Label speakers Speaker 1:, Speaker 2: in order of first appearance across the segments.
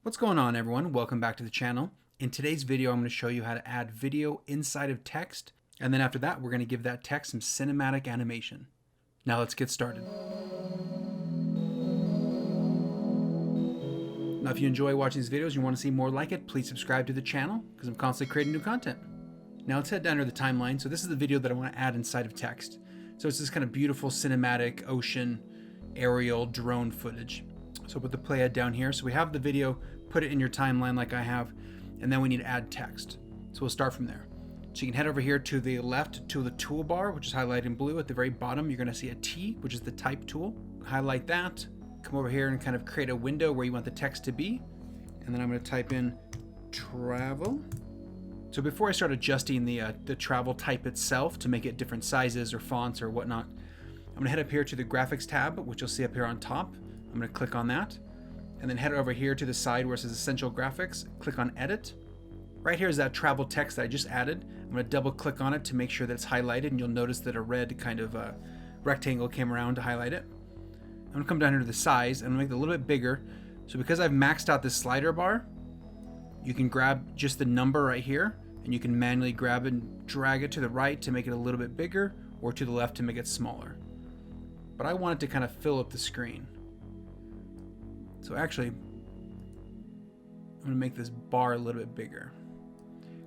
Speaker 1: What's going on, everyone? Welcome back to the channel. In today's video, I'm going to show you how to add video inside of text, and then after that, we're going to give that text some cinematic animation. Now let's get started. Now, if you enjoy watching these videos and you want to see more like it, please subscribe to the channel because I'm constantly creating new content. Now let's head down to the timeline. So this is the video that I want to add inside of text. So it's this kind of beautiful cinematic ocean, aerial, drone footage. So put the playhead down here. So we have the video, put it in your timeline like I have, and then we need to add text. So we'll start from there. So you can head over here to the left to the toolbar, which is highlighted in blue. At the very bottom, you're going to see a T, which is the type tool. Highlight that, come over here and kind of create a window where you want the text to be. And then I'm going to type in travel. So before I start adjusting the travel type itself to make it different sizes or fonts or whatnot, I'm going to head up here to the graphics tab, which you'll see up here on top. I'm going to click on that and then head over here to the side where it says Essential Graphics. Click on Edit. Right here is that travel text that I just added. I'm going to double click on it to make sure that it's highlighted, and you'll notice that a red kind of rectangle came around to highlight it. I'm going to come down here to the size and make it a little bit bigger. So because I've maxed out this slider bar, you can grab just the number right here and you can manually grab and drag it to the right to make it a little bit bigger, or to the left to make it smaller. But I want it to kind of fill up the screen. So actually, I'm going to make this bar a little bit bigger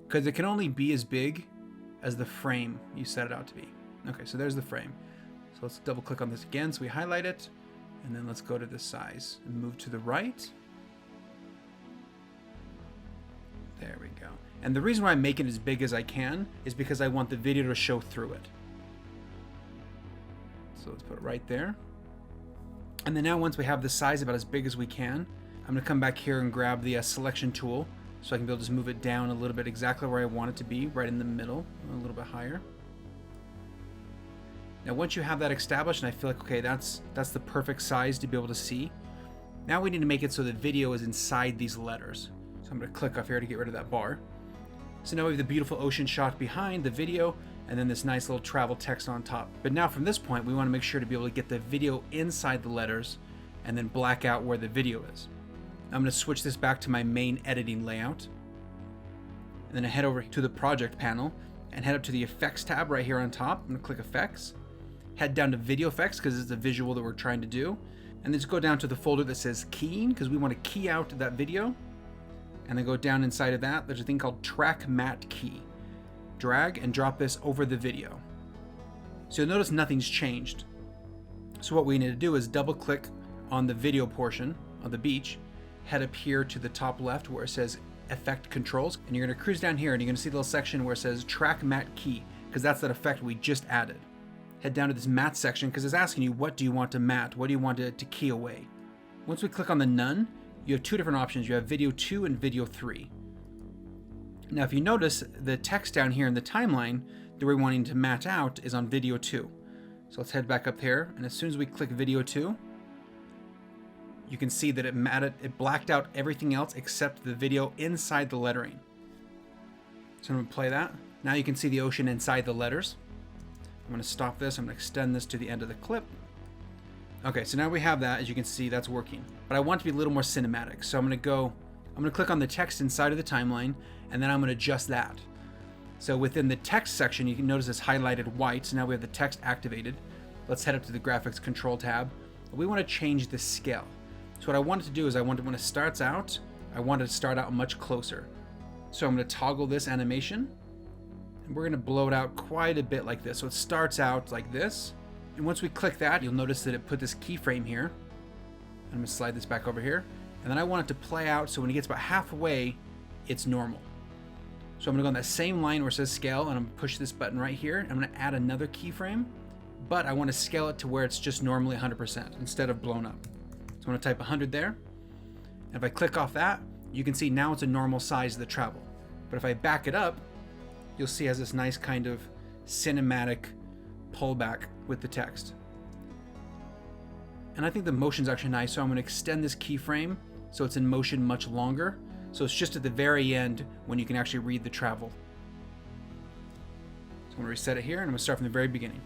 Speaker 1: because it can only be as big as the frame you set it out to be. Okay, so there's the frame. So let's double click on this again. So we highlight it, and then let's go to the size and move to the right. There we go. And the reason why I'm making it as big as I can is because I want the video to show through it. So let's put it right there. And then now once we have the size about as big as we can, I'm going to come back here and grab the selection tool so I can be able to just move it down a little bit exactly where I want it to be, right in the middle, a little bit higher. Now once you have that established and I feel like, okay, that's the perfect size to be able to see, now we need to make it so the video is inside these letters. So I'm going to click off here to get rid of that bar. So now we have the beautiful ocean shot behind the video, and then this nice little travel text on top. But now from this point, we want to make sure to be able to get the video inside the letters and then black out where the video is. I'm going to switch this back to my main editing layout. And then I head over to the project panel and head up to the effects tab right here on top. I'm going to click effects, head down to video effects because it's the visual that we're trying to do. And then just go down to the folder that says keying because we want to key out that video. And then go down inside of that, there's a thing called track matte key. Drag and drop this over the video. So you'll notice nothing's changed. So what we need to do is double click on the video portion of the beach, head up here to the top left where it says effect controls, and you're going to cruise down here and you're going to see the little section where it says track matte key, because that's that effect we just added. Head down to this matte section because it's asking you, what do you want to matte? What do you want it to key away? Once we click on the none, you have two different options. You have video 2 and video 3. Now, if you notice, the text down here in the timeline that we're wanting to matte out is on video 2. So let's head back up here, and as soon as we click video 2, you can see that it blacked out everything else except the video inside the lettering. So I'm going to play that. Now you can see the ocean inside the letters. I'm going to stop this. I'm going to extend this to the end of the clip. Okay, so now we have that. As you can see, that's working. But I want it to be a little more cinematic. So I'm going to click on the text inside of the timeline, and then I'm going to adjust that. So within the text section, you can notice it's highlighted white. So now we have the text activated. Let's head up to the graphics control tab. We want to change the scale. So what I want it to do is when it starts out, I want it to start out much closer. So I'm going to toggle this animation, and we're going to blow it out quite a bit like this. So it starts out like this. And once we click that, you'll notice that it put this keyframe here. I'm going to slide this back over here. And then I want it to play out so when it gets about halfway, it's normal. So I'm going to go on that same line where it says scale, and I'm going to push this button right here. I'm going to add another keyframe, but I want to scale it to where it's just normally 100% instead of blown up. So I'm going to type 100 there. And if I click off that, you can see now it's a normal size of the travel. But if I back it up, you'll see it has this nice kind of cinematic pullback with the text. And I think the motion's actually nice, so I'm going to extend this keyframe so it's in motion much longer. So it's just at the very end when you can actually read the travel. So I'm going to reset it here, and I'm going to start from the very beginning.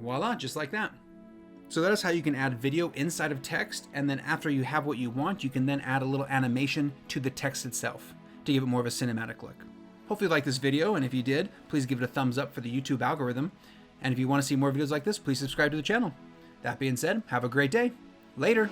Speaker 1: Voila, just like that. So that is how you can add video inside of text, and then after you have what you want, you can then add a little animation to the text itself to give it more of a cinematic look. Hopefully you liked this video, and if you did, please give it a thumbs up for the YouTube algorithm. And if you want to see more videos like this, please subscribe to the channel. That being said, have a great day. Later.